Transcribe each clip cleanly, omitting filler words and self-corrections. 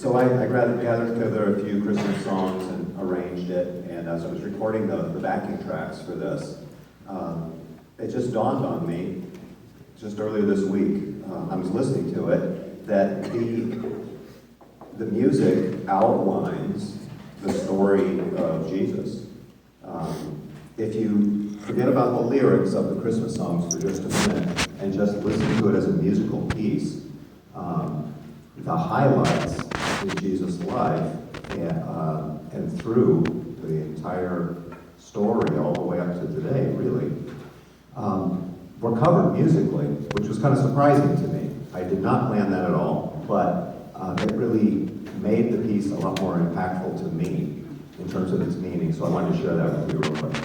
So I gathered together a few Christmas songs and arranged it, and as I was recording the backing tracks for this, it just dawned on me, just earlier this week, I was listening to it, that the music outlines the story of Jesus. If you forget about the lyrics of the Christmas songs for just a minute and just listen to it as a musical piece, the highlights in Jesus' life and through the entire story all the way up to today, really, were covered musically, which was kind of surprising to me. I did not plan that at all, but it really made the piece a lot more impactful to me in terms of its meaning, so I wanted to share that with you real quick.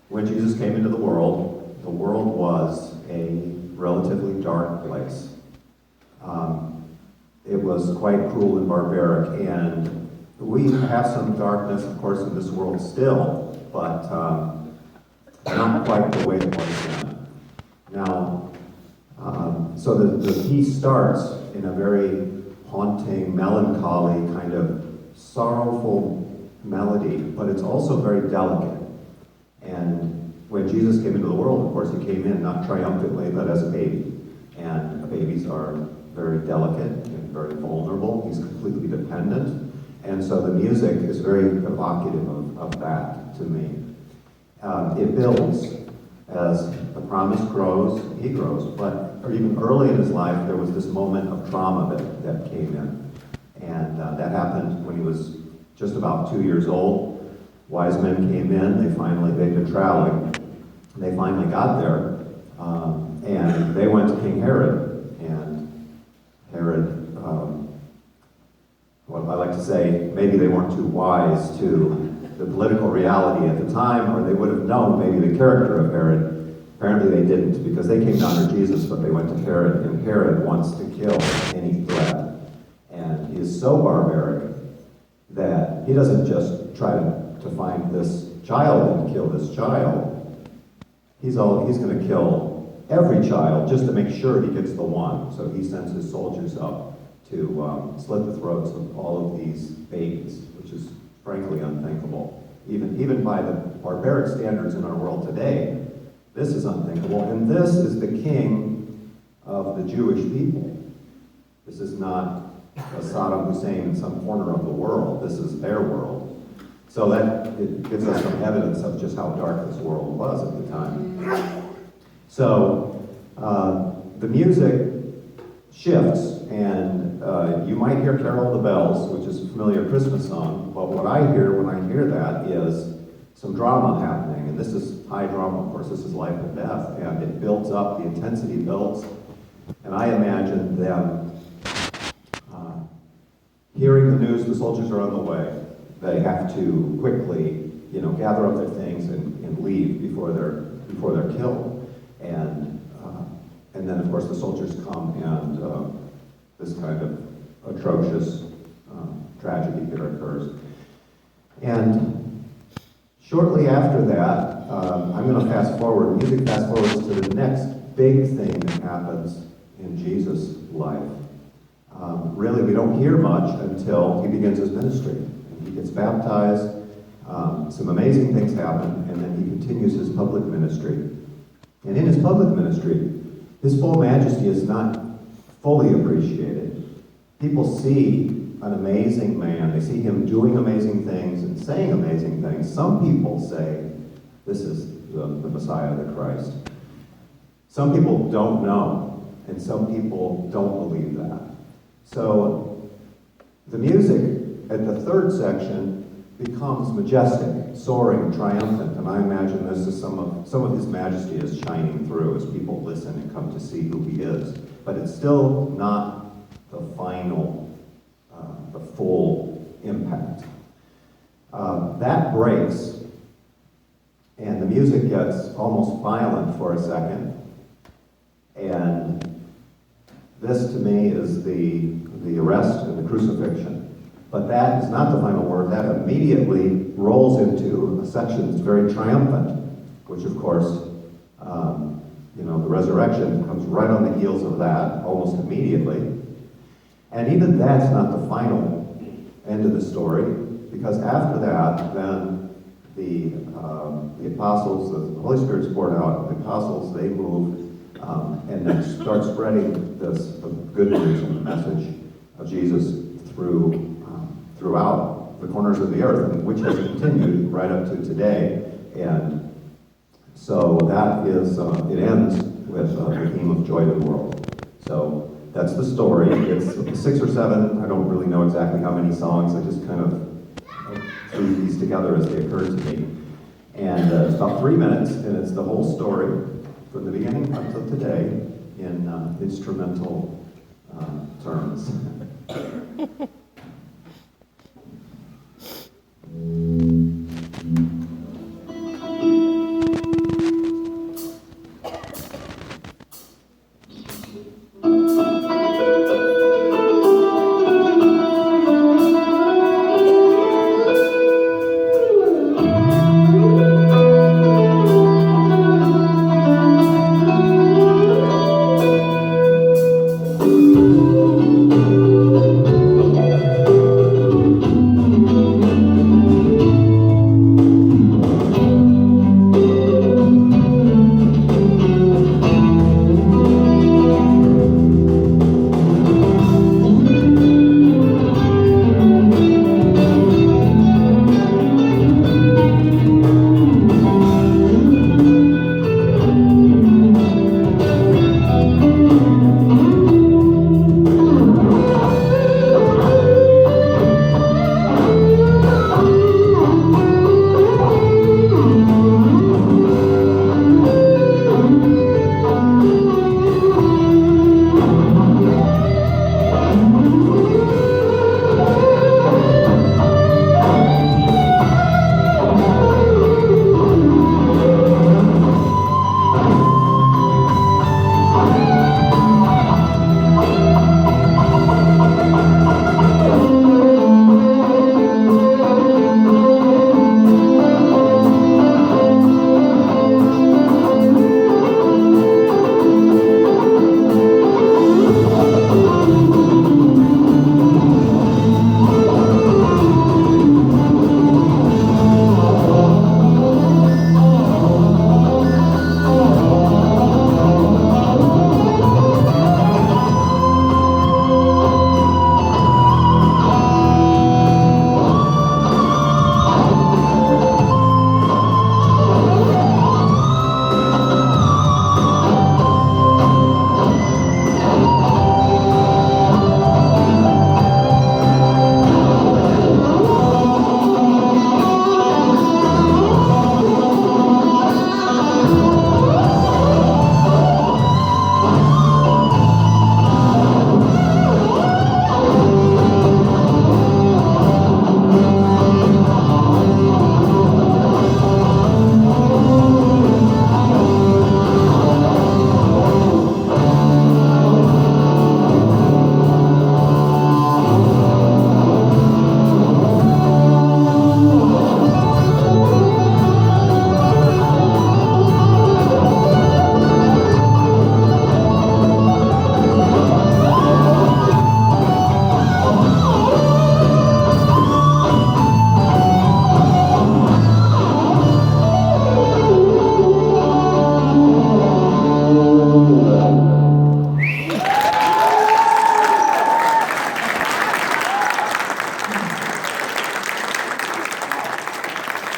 When Jesus came into the world was a relatively dark place. It was quite cruel and barbaric, and we have some darkness, of course, in this world still, but not quite the way it was then. Now, so the piece starts in a very haunting, melancholy, kind of sorrowful melody, but it's also very delicate. And when Jesus came into the world, of course, he came in not triumphantly, but as a baby. And babies are very delicate and very vulnerable. He's completely dependent. And so the music is very evocative of that to me. It builds as the promise grows, he grows. But even early in his life, there was this moment of trauma that came in. And that happened when he was just about 2 years old. Wise men came in, they'd been traveling. They finally got there, and they went to King Herod. And Herod, well, I like to say, maybe they weren't too wise to the political reality at the time, or they would have known maybe the character of Herod. Apparently they didn't, because they came to honor Jesus, but they went to Herod, and Herod wants to kill any threat. And he is so barbaric that he doesn't just try to find this child and kill this child. He's going to kill every child just to make sure he gets the one. So he sends his soldiers up to slit the throats of all of these babies, which is frankly unthinkable. Even by the barbaric standards in our world today, this is unthinkable. And this is the king of the Jewish people. This is not a Saddam Hussein in some corner of the world. This is their world. So that it gives us some evidence of just how dark this world was at the time. So the music shifts, and you might hear Carol of the Bells, which is a familiar Christmas song, but what I hear when I hear that is some drama happening, and this is high drama, of course. This is life and death, and it builds up, the intensity builds, and I imagine them hearing the news the soldiers are on the way. They have to quickly, gather up their things and leave before they're killed. And then, of course, the soldiers come, and this kind of atrocious tragedy here occurs. And shortly after that, I'm going to fast forward. Music fast forwards to the next big thing that happens in Jesus' life. Really, we don't hear much until he begins his ministry. He gets baptized, some amazing things happen, and then he continues his public ministry. And in his public ministry, his full majesty is not fully appreciated. People see an amazing man. They see him doing amazing things and saying amazing things. Some people say, this is the Messiah, the Christ. Some people don't know, and some people don't believe that. So the music at the third section becomes majestic, soaring, triumphant, and I imagine this is some of his majesty is shining through as people listen and come to see who he is. But it's still not the final, the full impact. That breaks, and the music gets almost violent for a second, and this to me is the arrest and the crucifixion. But that is not the final word. That immediately rolls into a section that's very triumphant, which of course, the resurrection comes right on the heels of that, almost immediately. And even that's not the final end of the story, because after that, then the apostles, the Holy Spirit's poured out, the apostles, they move and then start spreading this the good news and the message of Jesus throughout the corners of the earth, and which has continued right up to today. And so that is, it ends with the theme of joy to the world. So that's the story. It's 6 or 7, I don't really know exactly how many songs, I just kind of threw these together as they occurred to me. And it's about 3 minutes, and it's the whole story from the beginning up to today in instrumental terms.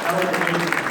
That was amazing.